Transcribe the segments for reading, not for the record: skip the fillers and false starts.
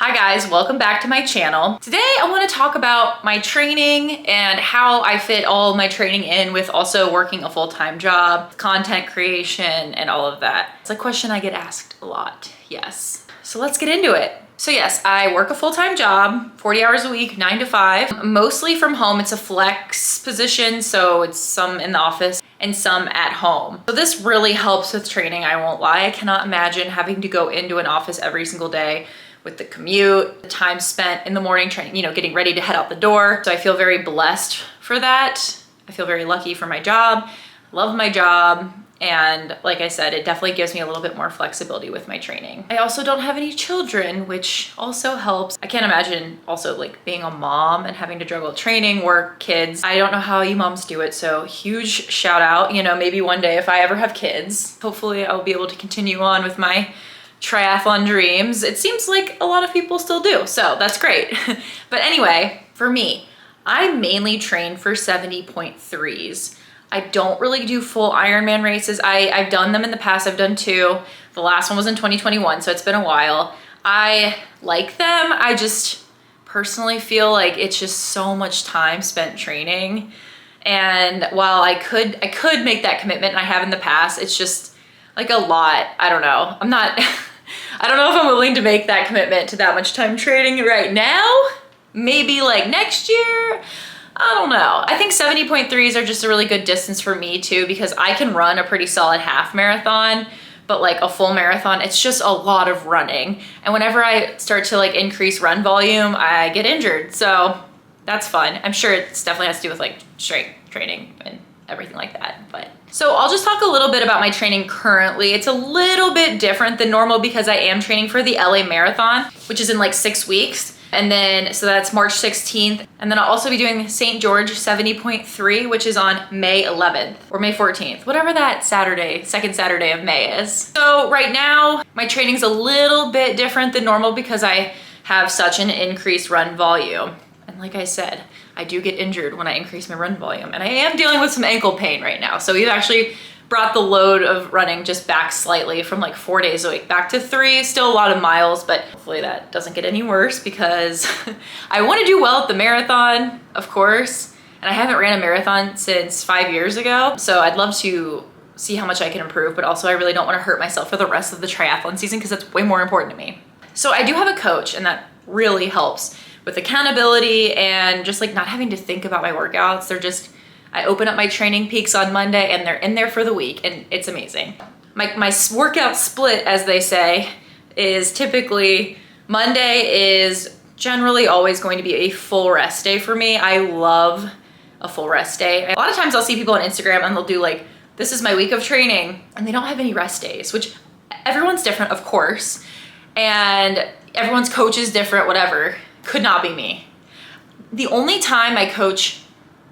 Hi guys, welcome back to my channel. Today I want to talk about my training and how I fit all my training in with also working a full-time job, content creation, and all of that. It's a question I get asked a lot, yes. So let's get into it. So yes, I work a full-time job, 40 hours a week, 9 to 5, mostly from home. It's a flex position, so it's some in the office and some at home. So this really helps with training, I won't lie. I cannot imagine having to go into an office every single day with the commute, the time spent in the morning training, getting ready to head out the door. So I feel very blessed for that. I feel very lucky for my job, love my job. And like I said, it definitely gives me a little bit more flexibility with my training. I also don't have any children, which also helps. I can't imagine also like being a mom and having to juggle training, work, kids. I don't know how you moms do it. So huge shout out, maybe one day if I ever have kids, hopefully I'll be able to continue on with my triathlon dreams. It seems like a lot of people still do, so that's great. But anyway, for me, I mainly train for 70.3s. I don't really do full Ironman races. I've done them in the past. I've done 2. The last one was in 2021, so it's been a while. I like them. I just personally feel like it's just so much time spent training. And while I could make that commitment, and I have in the past, it's just like a lot. I don't know. I don't know if I'm willing to make that commitment to that much time training right now. Maybe like next year. I don't know. I think 70.3s are just a really good distance for me too, because I can run a pretty solid half marathon, but like a full marathon, it's just a lot of running. And whenever I start to like increase run volume, I get injured. So that's fun. I'm sure it definitely has to do with like strength training and everything like that. But so I'll just talk a little bit about my training currently. It's a little bit different than normal because I am training for the LA Marathon, which is in like 6 weeks. And then, so that's March 16th. And then I'll also be doing St. George 70.3, which is on May 11th or May 14th, whatever that Saturday, second Saturday of May is. So right now, my training's a little bit different than normal because I have such an increased run volume. And like I said, I do get injured when I increase my run volume, and I am dealing with some ankle pain right now. So we've actually brought the load of running just back slightly from like 4 days a week back to 3. Still a lot of miles, but hopefully that doesn't get any worse because I want to do well at the marathon, of course. And I haven't ran a marathon since 5 years ago. So I'd love to see how much I can improve, but also I really don't want to hurt myself for the rest of the triathlon season because that's way more important to me. So I do have a coach, and that really helps with accountability and just like not having to think about my workouts. I open up my Training Peaks on Monday and they're in there for the week, and it's amazing. My workout split, as they say, is typically Monday is generally always going to be a full rest day for me. I love a full rest day. A lot of times I'll see people on Instagram and they'll do like, this is my week of training, and they don't have any rest days, which everyone's different, of course. And everyone's coach is different, whatever. Could not be me. The only time my coach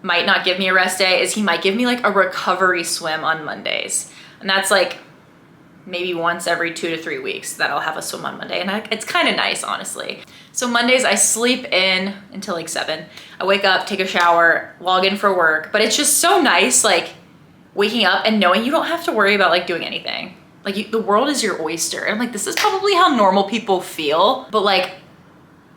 might not give me a rest day is he might give me like a recovery swim on Mondays. And that's like maybe once every 2 to 3 weeks that I'll have a swim on Monday. And it's kind of nice, honestly. So Mondays I sleep in until like 7. I wake up, take a shower, log in for work. But it's just so nice like waking up and knowing you don't have to worry about like doing anything. Like the world is your oyster. And I'm like, this is probably how normal people feel. But like,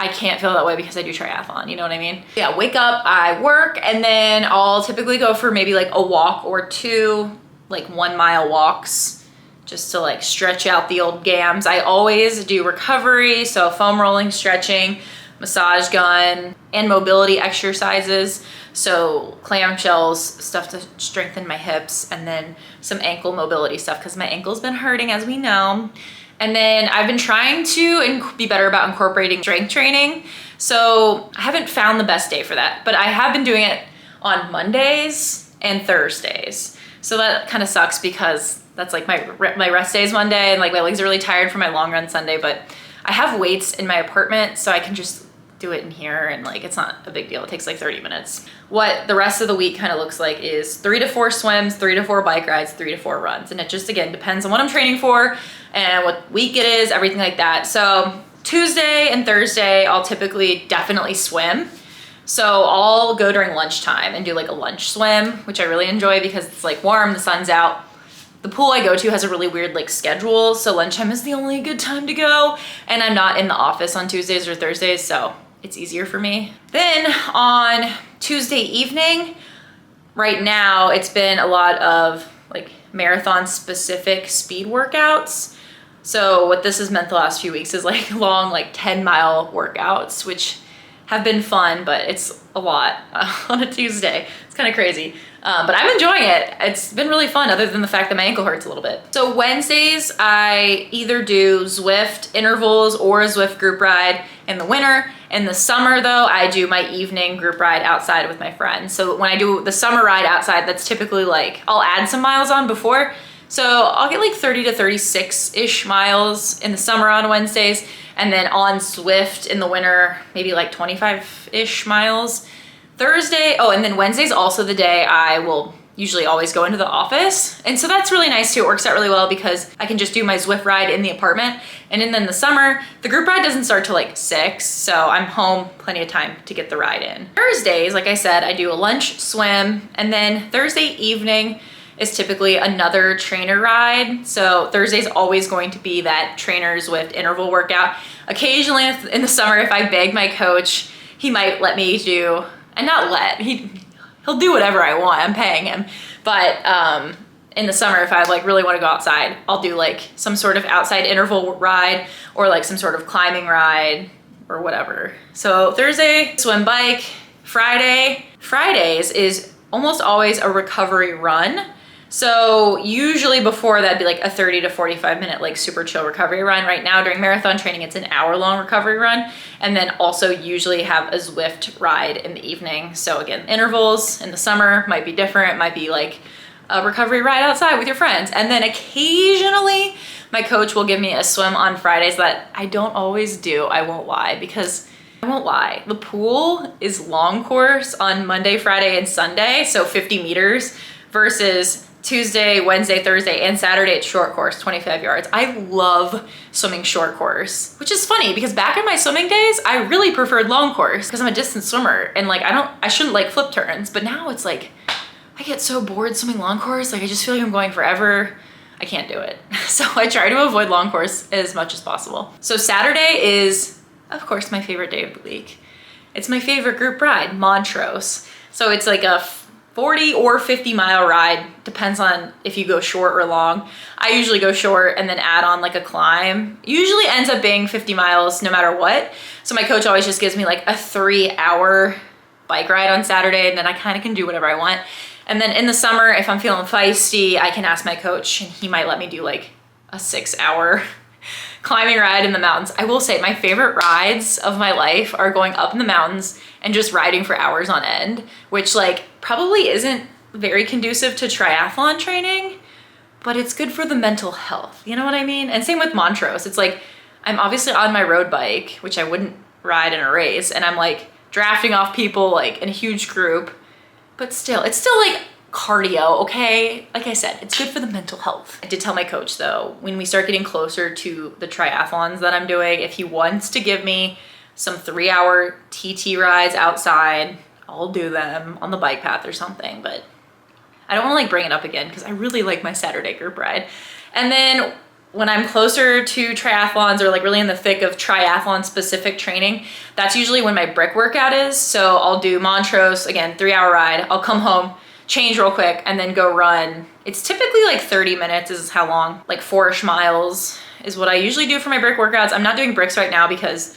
I can't feel that way because I do triathlon, you know what I mean? Yeah, wake up, I work, and then I'll typically go for maybe like a walk or 2, like 1 mile walks, just to like stretch out the old gams. I always do recovery, so foam rolling, stretching, massage gun, and mobility exercises. So clamshells, stuff to strengthen my hips, and then some ankle mobility stuff because my ankle's been hurting, as we know. And then I've been trying to be better about incorporating strength training. So I haven't found the best day for that, but I have been doing it on Mondays and Thursdays. So that kind of sucks because that's like my rest day is Monday, and like my legs are really tired for my long run Sunday, but I have weights in my apartment, so I can just do it in here, and like it's not a big deal. It takes like 30 minutes. What the rest of the week kind of looks like is 3 to 4 swims, 3 to 4 bike rides, 3 to 4 runs. And it just, again, depends on what I'm training for and what week it is, everything like that. So Tuesday and Thursday, I'll typically definitely swim. So I'll go during lunchtime and do like a lunch swim, which I really enjoy because it's like warm, the sun's out. The pool I go to has a really weird like schedule, so lunchtime is the only good time to go, and I'm not in the office on Tuesdays or Thursdays, so it's easier for me. Then on Tuesday evening, right now it's been a lot of like marathon specific speed workouts. So what this has meant the last few weeks is like long, like 10-mile workouts, which have been fun, but it's a lot on a Tuesday. It's kind of crazy. But I'm enjoying it. It's been really fun other than the fact that my ankle hurts a little bit. So Wednesdays, I either do Zwift intervals or a Zwift group ride in the winter. In the summer though, I do my evening group ride outside with my friends. So when I do the summer ride outside, that's typically like, I'll add some miles on before. So I'll get like 30 to 36-ish miles in the summer on Wednesdays. And then on Zwift in the winter, maybe like 25-ish miles. Thursday, oh, and then Wednesday's also the day I will usually always go into the office. And so that's really nice too. It works out really well because I can just do my Zwift ride in the apartment. And then in the summer, the group ride doesn't start till like 6. So I'm home plenty of time to get the ride in. Thursdays, like I said, I do a lunch swim. And then Thursday evening is typically another trainer ride. So Thursday's always going to be that trainer Zwift interval workout. Occasionally in the summer, if I beg my coach, he might let me do, and not let, he'll do whatever I want, I'm paying him. But in the summer, if I like really want to go outside, I'll do like some sort of outside interval ride or like some sort of climbing ride or whatever. So Thursday, swim, bike. Fridays is almost always a recovery run. So usually before that'd be like a 30 to 45 minute like super chill recovery run. Right now during marathon training, it's an hour-long recovery run. And then also usually have a Zwift ride in the evening. So again, intervals in the summer might be different. It might be like a recovery ride outside with your friends. And then occasionally my coach will give me a swim on Fridays that I don't always do, I won't lie, because I won't lie, the pool is long course on Monday, Friday, and Sunday, so 50 meters versus Tuesday, Wednesday, Thursday, and Saturday it's short course, 25 yards. I love swimming short course, which is funny because back in my swimming days, I really preferred long course because I'm a distance swimmer and like I shouldn't like flip turns, but now it's like, I get so bored swimming long course, like I just feel like I'm going forever. I can't do it. So I try to avoid long course as much as possible. So Saturday is, of course, my favorite day of the week. It's my favorite group ride, Montrose. So it's like a 40 or 50 mile ride, depends on if you go short or long. I usually go short and then add on like a climb. Usually ends up being 50 miles no matter what. So my coach always just gives me like a 3-hour bike ride on Saturday and then I kind of can do whatever I want. And then in the summer, if I'm feeling feisty, I can ask my coach and he might let me do like a 6-hour climbing ride in the mountains. I will say my favorite rides of my life are going up in the mountains and just riding for hours on end, which like probably isn't very conducive to triathlon training, but it's good for the mental health. You know what I mean? And same with Montrose. It's like, I'm obviously on my road bike, which I wouldn't ride in a race. And I'm like drafting off people like in a huge group, but still, it's still like cardio, okay? Like I said, it's good for the mental health. I did tell my coach though, when we start getting closer to the triathlons that I'm doing, if he wants to give me some 3-hour TT rides outside, I'll do them on the bike path or something, but I don't want to like bring it up again because I really like my Saturday group ride. And then when I'm closer to triathlons or like really in the thick of triathlon specific training, that's usually when my brick workout is. So I'll do Montrose, again, 3-hour ride. I'll come home, change real quick, and then go run. It's typically like 30 minutes is how long, like 4-ish miles is what I usually do for my brick workouts. I'm not doing bricks right now because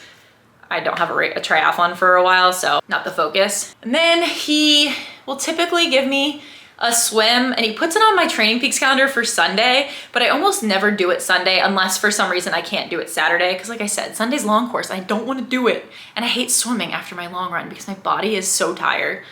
I don't have a triathlon for a while, so not the focus. And then he will typically give me a swim and he puts it on my Training Peaks calendar for Sunday, but I almost never do it Sunday unless for some reason I can't do it Saturday. Cause like I said, Sunday's long course. I don't want to do it. And I hate swimming after my long run because my body is so tired.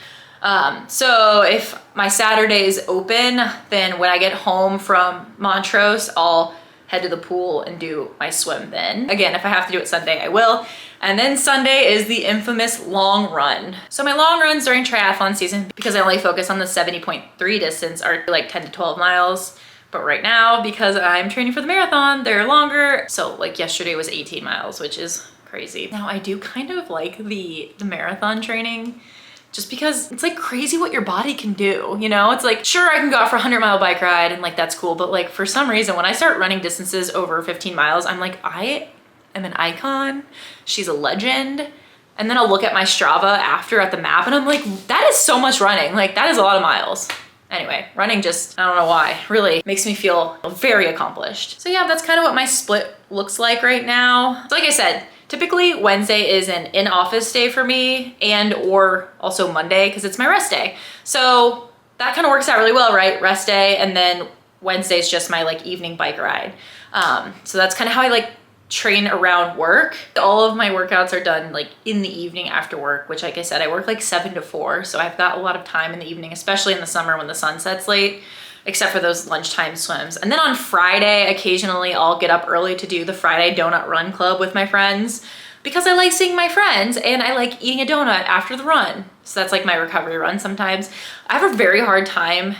So if my Saturday is open, then when I get home from Montrose, I'll head to the pool and do my swim then. Again, if I have to do it Sunday, I will. And then Sunday is the infamous long run. So my long runs during triathlon season, because I only focus on the 70.3 distance, are like 10 to 12 miles. But right now, because I'm training for the marathon, they're longer. So like yesterday was 18 miles, which is crazy. Now I do kind of like the marathon training just because it's like crazy what your body can do, you know? It's like, sure, I can go out for a 100-mile bike ride and like, that's cool. But like, for some reason, when I start running distances over 15 miles, I'm like, I am an icon. She's a legend. And then I'll look at my Strava after at the map and I'm like, that is so much running. Like, that is a lot of miles. Anyway, running just, I don't know why, really makes me feel very accomplished. So yeah, that's kind of what my split looks like right now. So like I said, typically Wednesday is an in-office day for me and or also Monday because it's my rest day. So that kind of works out really well, right? Rest day, and then Wednesday is just my like evening bike ride. So that's kind of how I like train around work. All of my workouts are done like in the evening after work, which like I said, I work like 7 to 4. So I've got a lot of time in the evening, especially in the summer when the sun sets late, except for those lunchtime swims. And then on Friday, occasionally I'll get up early to do the Friday Donut Run Club with my friends because I like seeing my friends and I like eating a donut after the run. So that's like my recovery run sometimes. I have a very hard time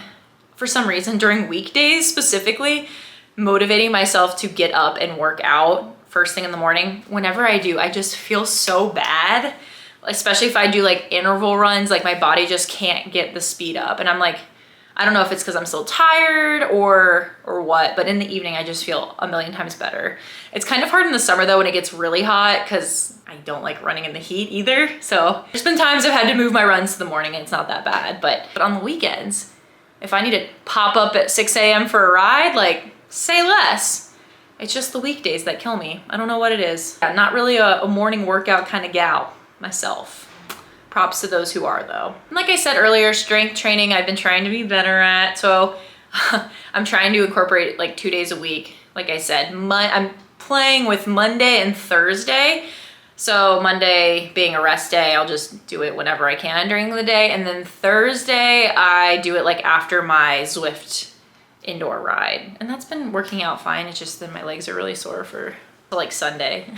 for some reason during weekdays specifically motivating myself to get up and work out first thing in the morning. Whenever I do, I just feel so bad, especially if I do like interval runs, like my body just can't get the speed up. And I'm like, I don't know if it's because I'm still tired or what, but in the evening, I just feel a million times better. It's kind of hard in the summer though, when it gets really hot, because I don't like running in the heat either. So there's been times I've had to move my runs to the morning and it's not that bad, but on the weekends, if I need to pop up at 6 a.m. for a ride, like say less. It's just the weekdays that kill me. I don't know what it is. I'm not really a morning workout kind of gal myself. Props to those who are though. And like I said earlier, strength training I've been trying to be better at. So I'm trying to incorporate it like 2 days a week. Like I said, I'm playing with Monday and Thursday. So Monday being a rest day, I'll just do it whenever I can during the day. And then Thursday, I do it like after my Zwift indoor ride, and that's been working out fine. It's just that my legs are really sore for like Sunday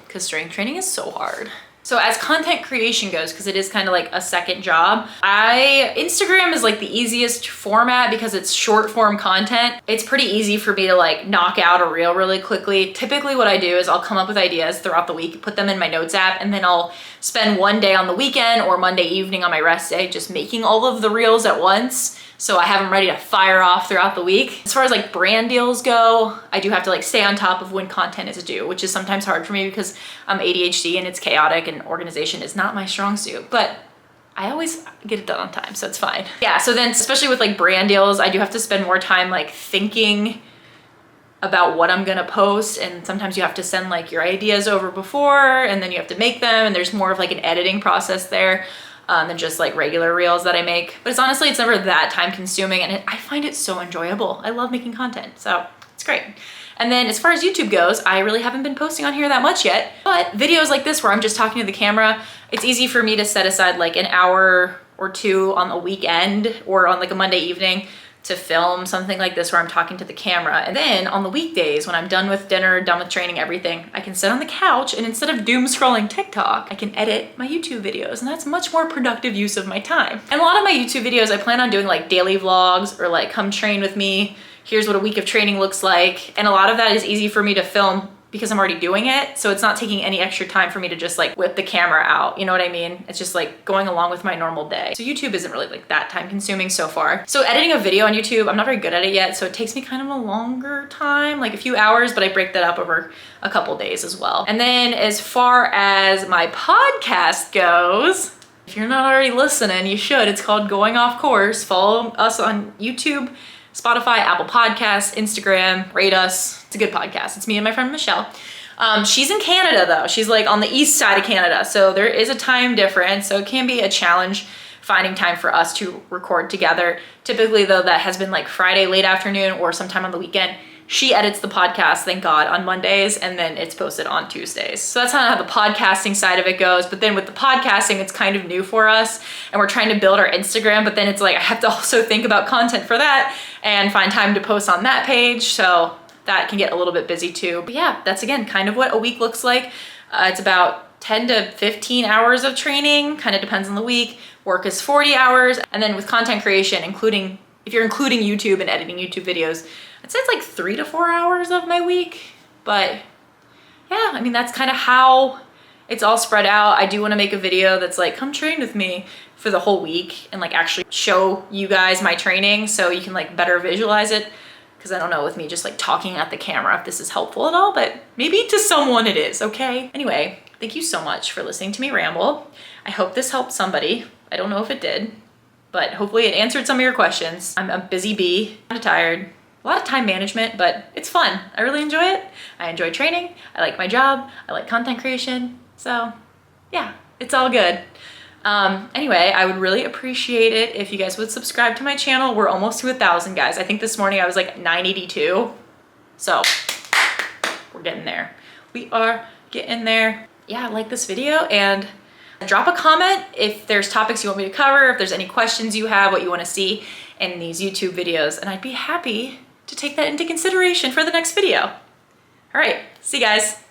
because strength training is so hard. So as content creation goes, because it is kind of like a second job, Instagram is like the easiest format because it's short form content. It's pretty easy for me to like knock out a reel really quickly. Typically what I do is I'll come up with ideas throughout the week, put them in my notes app, and then I'll spend one day on the weekend or Monday evening on my rest day just making all of the reels at once. So I have them ready to fire off throughout the week. As far as like brand deals go, I do have to like stay on top of when content is due, which is sometimes hard for me because I'm ADHD and it's chaotic and organization is not my strong suit, but I always get it done on time, so it's fine. Yeah, so then especially with like brand deals, I do have to spend more time like thinking about what I'm gonna post, and sometimes you have to send like your ideas over before and then you have to make them, and there's more of like an editing process there. Than just like regular reels that I make. But it's never that time consuming, and I find it so enjoyable. I love making content, so it's great. And then as far as YouTube goes, I really haven't been posting on here that much yet, but videos like this where I'm just talking to the camera, it's easy for me to set aside like an hour or two on a weekend or on like a Monday evening to film something like this where I'm talking to the camera. And then on the weekdays when I'm done with dinner, done with training, everything, I can sit on the couch and instead of doom scrolling TikTok, I can edit my YouTube videos, and that's much more productive use of my time. And a lot of my YouTube videos, I plan on doing like daily vlogs or like come train with me. Here's what a week of training looks like. And a lot of that is easy for me to film because I'm already doing it. So it's not taking any extra time for me to just like whip the camera out. You know what I mean? It's just like going along with my normal day. So YouTube isn't really like that time consuming so far. So editing a video on YouTube, I'm not very good at it yet. So it takes me kind of a longer time, like a few hours, but I break that up over a couple days as well. And then as far as my podcast goes, if you're not already listening, you should. It's called Going Off Course. Follow us on YouTube, Spotify, Apple Podcasts, Instagram, rate us. It's a good podcast. It's me and my friend Michelle. She's in Canada though. She's like on the east side of Canada. So there is a time difference. So it can be a challenge finding time for us to record together. Typically though, that has been like Friday late afternoon or sometime on the weekend. She edits the podcast, thank God, on Mondays, and then it's posted on Tuesdays. So that's how the podcasting side of it goes. But then with the podcasting, it's kind of new for us, and we're trying to build our Instagram, but then it's like I have to also think about content for that and find time to post on that page. So that can get a little bit busy too. But yeah, that's again kind of what a week looks like. It's about 10 to 15 hours of training, kind of depends on the week. Work is 40 hours. And then with content creation, if you're including YouTube and editing YouTube videos, I'd say it's like 3 to 4 hours of my week. But yeah, I mean, that's kind of how It's all spread out. I do want to make a video that's like, come train with me for the whole week and like actually show you guys my training so you can like better visualize it. Because I don't know, with me just like talking at the camera if this is helpful at all, but maybe to someone it is, okay? Anyway, thank you so much for listening to me ramble. I hope this helped somebody. I don't know if it did, but hopefully it answered some of your questions. I'm a busy bee, kind of tired. A lot of time management, but it's fun. I really enjoy it. I enjoy training. I like my job. I like content creation. So yeah, it's all good. Anyway, I would really appreciate it if you guys would subscribe to my channel. We're almost to 1,000 guys. I think this morning I was like 982. So we're getting there. We are getting there. Yeah, like this video and drop a comment if there's topics you want me to cover, if there's any questions you have, what you want to see in these YouTube videos, and I'd be happy to take that into consideration for the next video. All right, see you guys.